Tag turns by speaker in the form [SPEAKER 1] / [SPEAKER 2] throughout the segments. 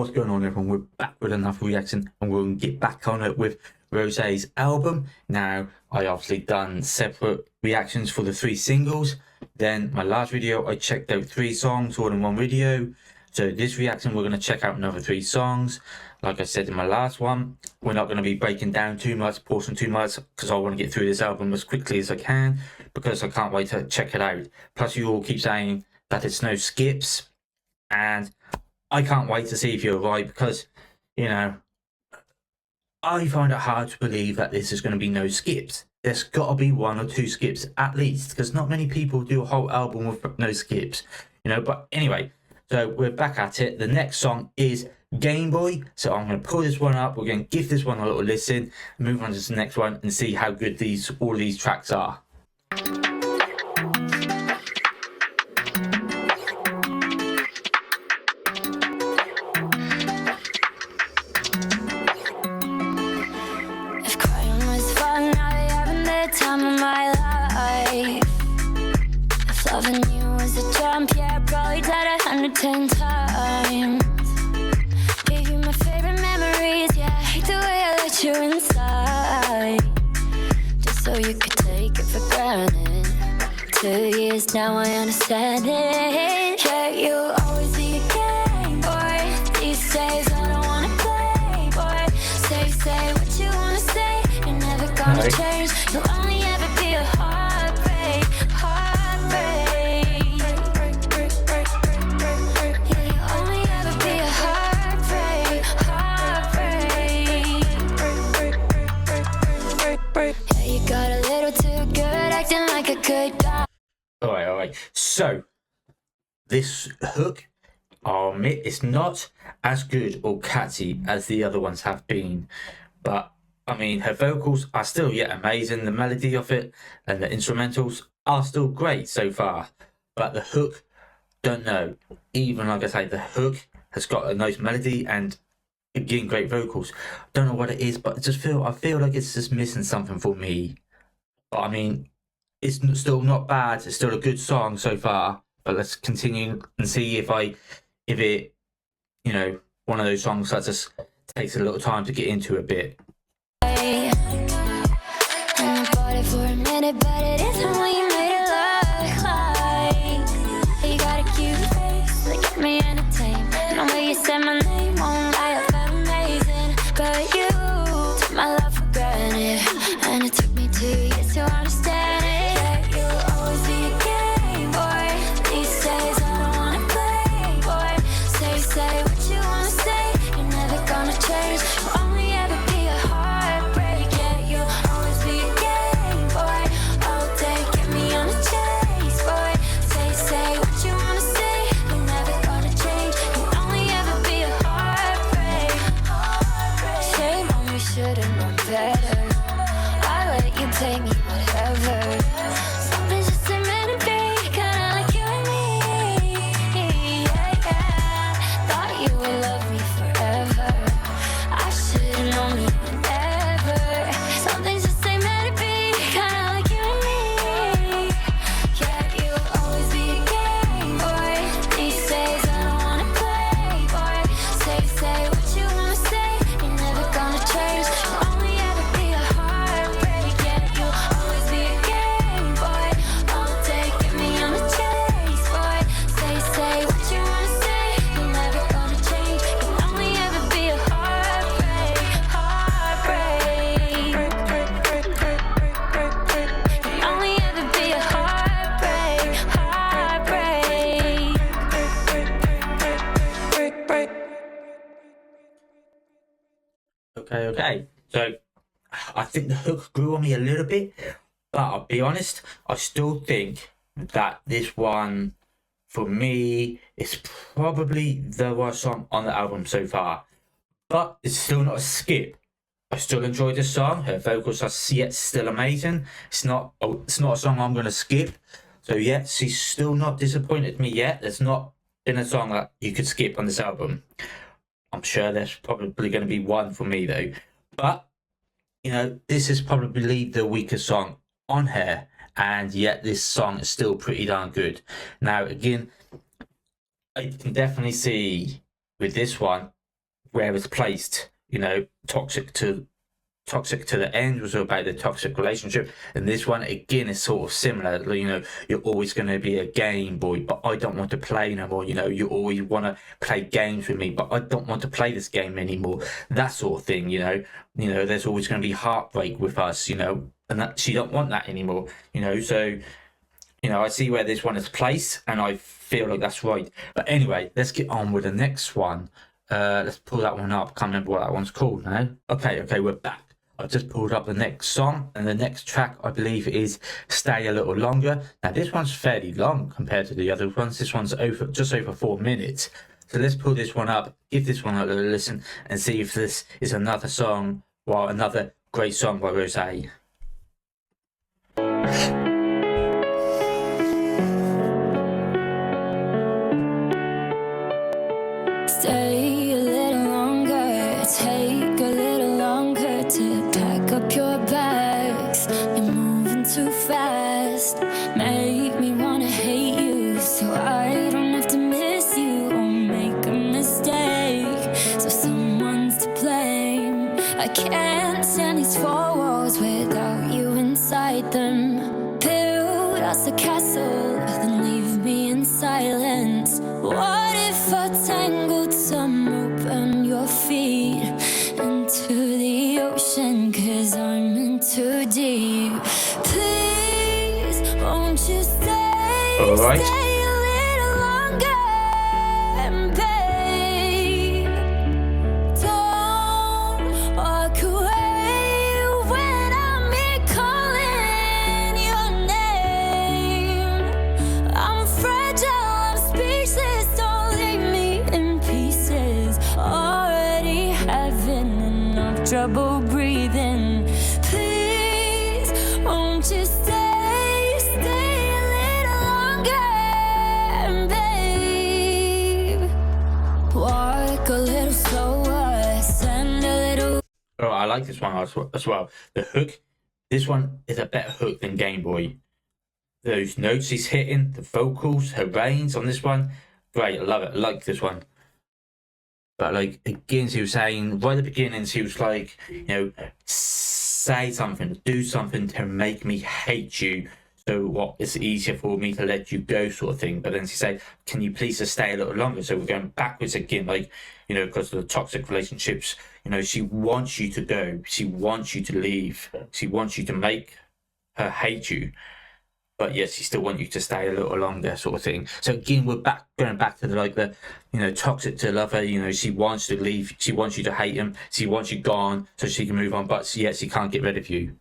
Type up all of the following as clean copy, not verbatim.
[SPEAKER 1] What's going on, everyone? We're back with another reaction and we're going to get back on it with Rosie's album. Now, I obviously done separate reactions for the 3 singles. Then my last video, I checked out 3 songs all in one video. So this reaction, we're going to check out another 3 songs. Like I said in my last one, we're not going to be breaking down too much, pausing too much, because I want to get through this album as quickly as I can, because I can't wait to check it out. Plus, you all keep saying that it's no skips, and I can't wait to see if you're right, because, you know, I find it hard to believe that this is going to be no skips. There's got to be 1 or 2 skips at least, because not many people do a whole album with no skips, you know. But anyway, so we're back at it. The next song is Gameboy. So I'm going to pull this one up. We're going to give this one a little listen, move on to the next one, and see how good all of these tracks are.
[SPEAKER 2] Time of my life, if loving you was a jump, yeah, I probably died 110 times. Gave you my favorite memories, yeah, I hate the way I let you inside, just so you could take it for granted. 2 years now, I understand it. Yeah, you'll always be a game boy. These days I don't wanna play, boy. Say what you wanna say. You're never gonna change. You'll only ever be a heartbreak. Yeah, you'll only ever be a heartbreak. Yeah, you got a little too good, acting like a good guy.
[SPEAKER 1] Alright. So, this hook, I'll admit, it's not as good or catchy as the other ones have been. But I mean, her vocals are still yet amazing. The melody of it and the instrumentals are still great so far. But the hook, don't know. Even like I say, the hook has got a nice melody and again great vocals. Don't know what it is, but I feel like it's just missing something for me. But I mean, it's still not bad. It's still a good song so far. But let's continue and see if it, you know, one of those songs that just takes a little time to get into a bit.
[SPEAKER 2] And I bought it for a minute, but it isn't what you made it look like. You got a cute face that kept me entertained, and the way you said my name won't lie, I felt amazing. But you took my love for granted, and it took me 2 years to understand it. Yeah, you'll always be a game boy. These days I don't wanna play, boy. Say what you wanna say. You're never gonna change. You'll only ever be a heartbreak. Yeah, you'll always be a game boy. All day, get me on a chase, boy. Say what you wanna say. You're never gonna change. You'll only ever be a heartbreak. Shame on me, should've known better. I let you take me whatever. Something's just a meant to be, kinda like you and me. Yeah. Thought you would love me forever. I should've known you would never. Something's just a meant to be, kinda like you and me. Yeah, you'll always be a game boy. These days I don't wanna play, boy. Say what you wanna say. You're never gonna change. You'll only ever be a heartbreak. Yeah, you'll always be a game boy. All day, get me on a chase, boy. Say what you wanna say. You're never gonna change. You'll only ever be a heartbreak. You'll only ever be a heartbreak.
[SPEAKER 1] Okay. So I think the hook grew on me a little bit, but I'll be honest, I still think that this one, for me, is probably the worst song on the album so far. But it's still not a skip. I still enjoy this song. Her vocals are yet still amazing. It's not a song I'm gonna skip. So yeah, she's still not disappointed me yet. There's not been a song that you could skip on this album. I'm sure there's probably going to be one for me though. But, you know, this is probably the weakest song on her, and yet this song is still pretty darn good. Now, again, I can definitely see with this one, where it's placed. You know, toxic to the end was about the toxic relationship, and this one again is sort of similar. You know, you're always going to be a game boy, but I don't want to play no more. You know, you always want to play games with me, but I don't want to play this game anymore. That sort of thing. You know, there's always going to be heartbreak with us. You know, and that she don't want that anymore. You know, so you know, I see where this one is placed, and I feel like that's right. But anyway, let's get on with the next one. Let's pull that one up. Can't remember what that one's called now. Okay, we're back. I've just pulled up the next song, and the next track I believe is Stay a Little Longer. Now this one's fairly long compared to the other ones. This one's just over 4 minutes. So let's pull this one up, give this one a little listen, and see if this is another song, well, another great song by Rosie.
[SPEAKER 2] Stay a little longer, take a little longer to pack up your bags. You're moving too fast, make me wanna hate you, so I don't have to miss you or make a mistake. So someone's to blame. I can't stand these four walls without you inside them. Build us a castle, then leave me in silence. What if I tangled some rope on your feet into the ocean, 'cause I'm in too deep. Please, won't you stay,
[SPEAKER 1] All right.
[SPEAKER 2] stay a little longer, babe. Don't walk away when I'm here calling your name. I'm fragile, I'm speechless, don't leave me in pieces. Already having enough trouble breathing. Please, won't you stay, stay a little longer, babe. Walk a little slower, send a little.
[SPEAKER 1] Oh, I like this one as well. The hook, this one is a better hook than Game Boy. Those notes he's hitting, the vocals, her range on this one, great, I love it. I like this one. But like again, she was saying right at the beginning, she was like, you know, say something, do something to make me hate you. So what it's easier for me to let you go, sort of thing. But then she said, can you please just stay a little longer? So we're going backwards again, like, you know, because of the toxic relationships. You know, she wants you to go. She wants you to leave. She wants you to make her hate you. But yes, she still wants you to stay a little longer, sort of thing. So again, we're going back to the you know, toxic to lover. You know, she wants to leave. She wants you to hate him. She wants you gone so she can move on. But yet she can't get rid of you.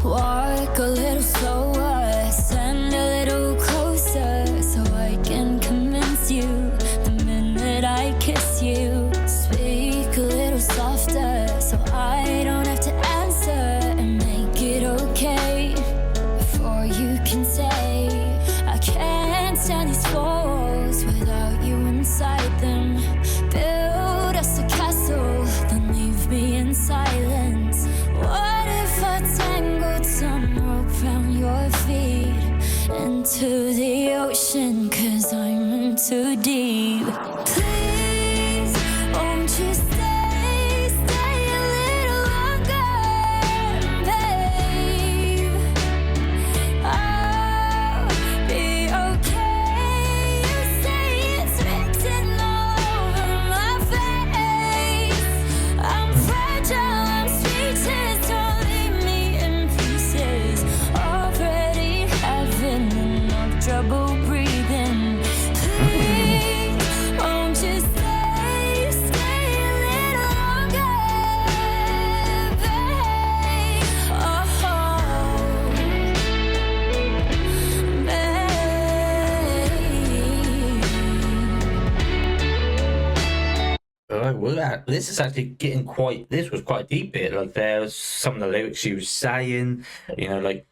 [SPEAKER 2] Walk a little slower, stand a little closer, so I can convince you the minute I kiss you. Speak a little softer, so I don't have to answer, and make it okay before you can say I can't stand these walls without you inside them. Build us a castle, then leave me in silence. What if I tangled some rope around your feet into the ocean, 'cause I'm in too deep. Please, won't you stay, stay a little longer, babe. I'll be okay. You say it's written all over my face. I'm fragile, I'm speechless, don't leave me in pieces. Already having enough trouble breathing. Please, won't you stay, stay a little longer, babe. Oh, babe.
[SPEAKER 1] Alright, well, this is actually getting quite. This was quite a deep bit. Like there's some of the lyrics she was saying. You know, like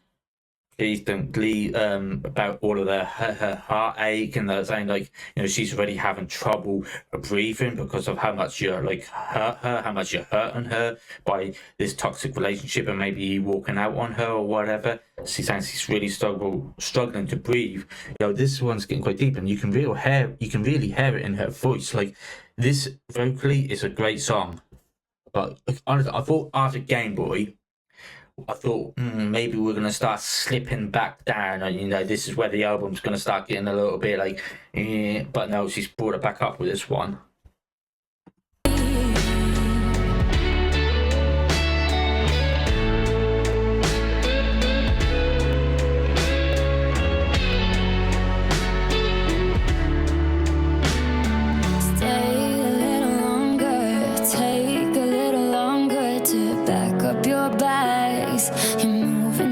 [SPEAKER 1] please don't leave about all of her heartache and saying like, you know, she's already having trouble breathing because of how much you're like hurt her, how much you're hurting her by this toxic relationship and maybe you walking out on her or whatever. She's saying she's really struggling to breathe. You know, this one's getting quite deep and you can really hear it in her voice. Like, this vocally is a great song. But honestly, I thought after Game Boy, I thought maybe we're gonna start slipping back down, and you know, this is where the album's gonna start getting a little bit like, but no, she's brought it back up with this one.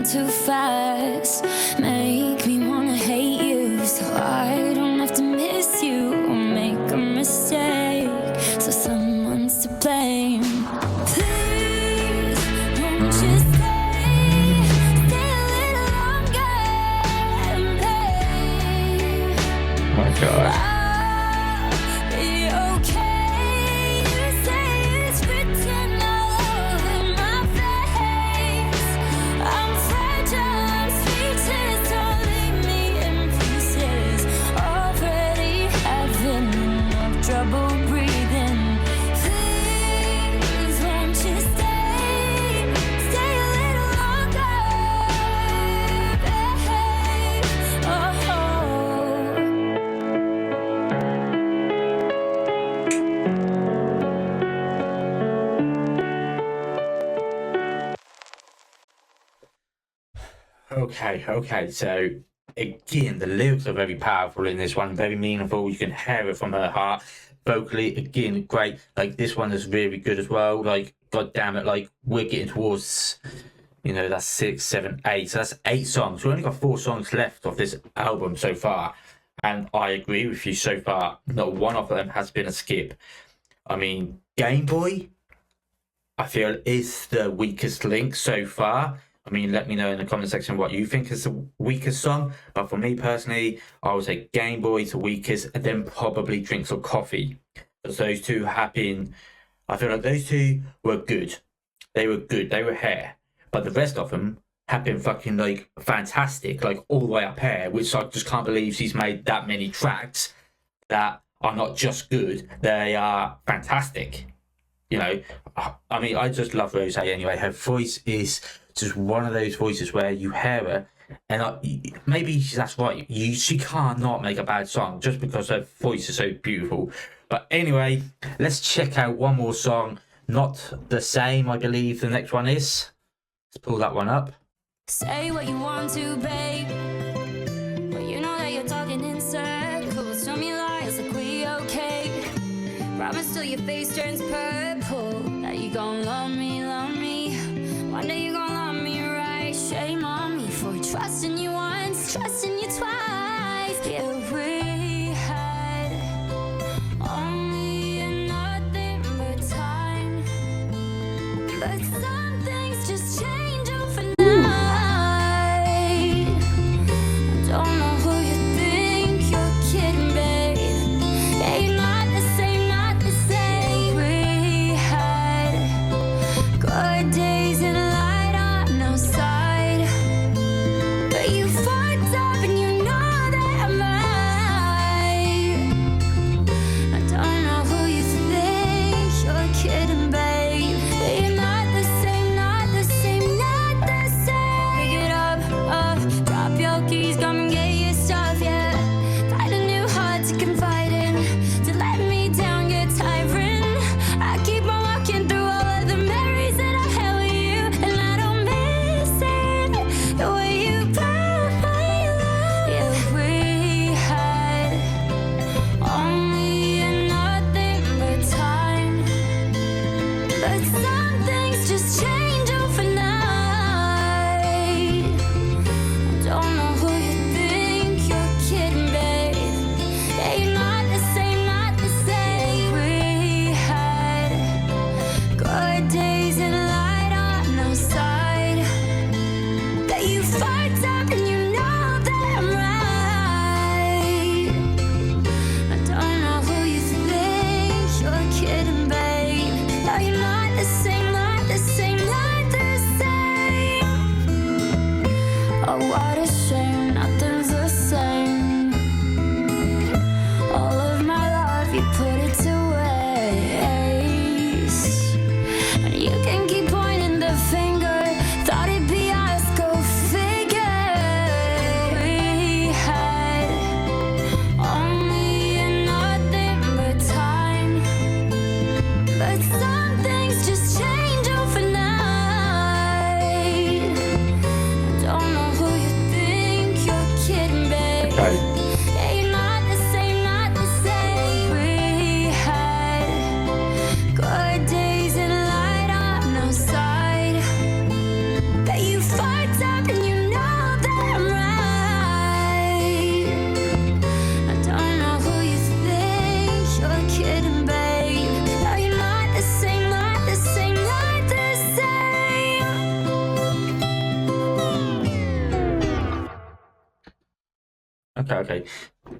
[SPEAKER 2] Too fast, make me wanna hate you, so I don't have to miss you or make a mistake, so someone's to blame. Please, won't you stay a little longer and play?
[SPEAKER 1] Oh my God. Okay, so again, the lyrics are very powerful in this one, very meaningful. You can hear it from her heart. Vocally, again, great. Like, this one is really good as well. Like, god damn it, like, we're getting towards, you know, that's 6, 7, 8. So that's 8 songs. We've only got 4 songs left of this album so far. And I agree with you so far. Not one of them has been a skip. I mean, Game Boy, I feel, is the weakest link so far. I mean, let me know in the comment section what you think is the weakest song. But for me personally, I would say Game Boy is the weakest, and then probably Drinks or Coffee. Because those two have been, I feel like those two were good. They were good. They were here. But the rest of them have been fucking like fantastic, like all the way up here, which I just can't believe she's made that many tracks that are not just good. They are fantastic. You know, I mean, I just love Rosie anyway. Her voice is just one of those voices where you hear her, and maybe that's right. She can't not make a bad song just because her voice is so beautiful. But anyway, let's check out one more song. Not the Same, I believe the next one is. Let's pull that one up.
[SPEAKER 2] Say what you want to, babe, but you know that you're talking in circles. Tell me lies like we okay. Promise till your face turns purple that you gon' love me, love me. One day you gon' love me right. Shame on me for trusting you once, trusting you twice. Yeah, we had only and nothing but time, but some things just change overnight. I don't know who you think you're kidding, babe. Ain't not the same, not the same. We had good days and light on no side, but you fucked up and you know that I might. I don't know who you think you're kidding, babe. Ain't not the same, not the same, not the same. Pick it up, drop your keys, come and get your stuff, yeah. Find a new heart to confide in. To let me down get tiring. I keep on walking through all of the memories that I had with you, and I don't miss it the way you brought my love. Yeah, we had only and nothing but time, but some things just change overnight. I don't know who you think What a shame, nothing's the same. All of my love, you put it to waste. And you can keep pointing the finger. Thought it'd be us, go figure. We had only and nothing but time. But some things just change overnight. Don't know who you think you're kidding, babe.
[SPEAKER 1] Okay.
[SPEAKER 2] Yeah, you're not the same, not the same. We had good days and light on our side. But you fucked up and you know that I'm right. I don't know who you think you're kidding, babe. No, you're not the same, not the same, not the same.
[SPEAKER 1] Okay.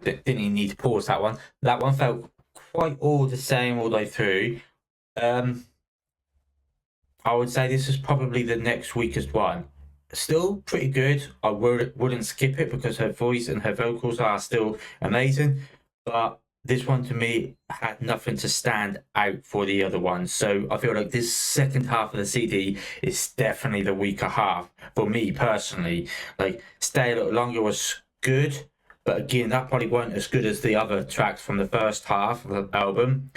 [SPEAKER 1] Didn't even need to pause that one. That one felt quite all the same all the way through. I would say this is probably the next weakest one. Still pretty good. I wouldn't skip it because her voice and her vocals are still amazing. But this one to me had nothing to stand out for the other ones. So I feel like this second half of the CD is definitely the weaker half for me personally. Like Stay a Little Longer was good, but again that probably weren't as good as the other tracks from the first half of the album.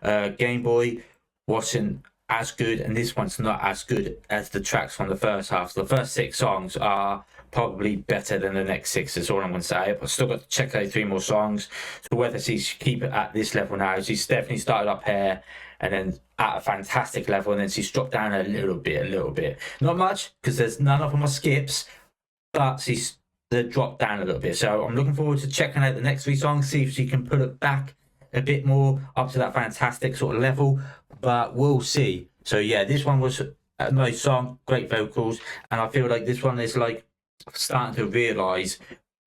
[SPEAKER 1] Gameboy wasn't as good, and this one's not as good as the tracks from the first half. So the first 6 songs are probably better than the next 6, is all I'm going to say. But still got to check out 3 more songs. So whether she's keep it at this level now, she's definitely started up here and then at a fantastic level, and then she's dropped down a little bit. Not much, because there's none of them are skips, but she's dropped down a little bit. So I'm looking forward to checking out the next 3 songs, see if she can put it back a bit more up to that fantastic sort of level, but we'll see. So yeah, this one was a nice song, great vocals, and I feel like this one is like starting to realise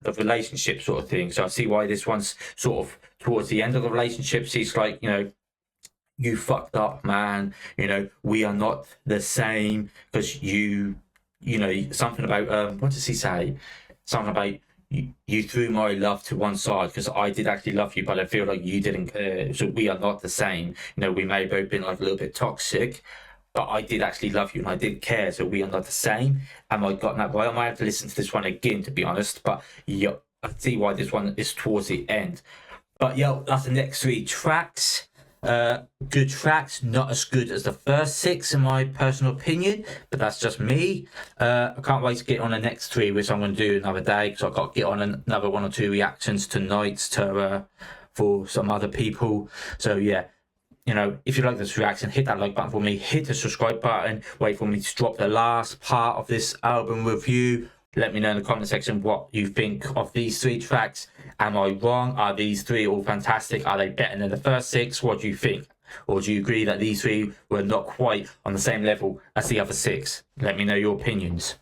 [SPEAKER 1] the relationship sort of thing. So I see why this one's sort of towards the end of the relationship. She's like, you know, you fucked up, man. You know, we are not the same because you know, something about what does he say? Something about you threw my love to one side because I did actually love you, but I feel like you didn't care. So we are not the same. You know, we may have both been like a little bit toxic, but I did actually love you and I did care. So we are not the same. Am I gotten that right? I might have to listen to this one again, to be honest. But yeah, I see why this one is towards the end. But yeah, that's the next 3 tracks. Good tracks, not as good as the first 6 in my personal opinion, but that's just me. I can't wait to get on the next 3, which I'm going to do another day, because I've got to get on another 1 or 2 reactions tonight to for some other people. So yeah, you know, if you like this reaction, hit that like button for me, hit the subscribe button, wait for me to drop the last part of this album review. Let me know in the comment section what you think of these 3 tracks. Am I wrong? Are these 3 all fantastic? Are they better than the first 6? What do you think? Or do you agree that these 3 were not quite on the same level as the other 6? Let me know your opinions.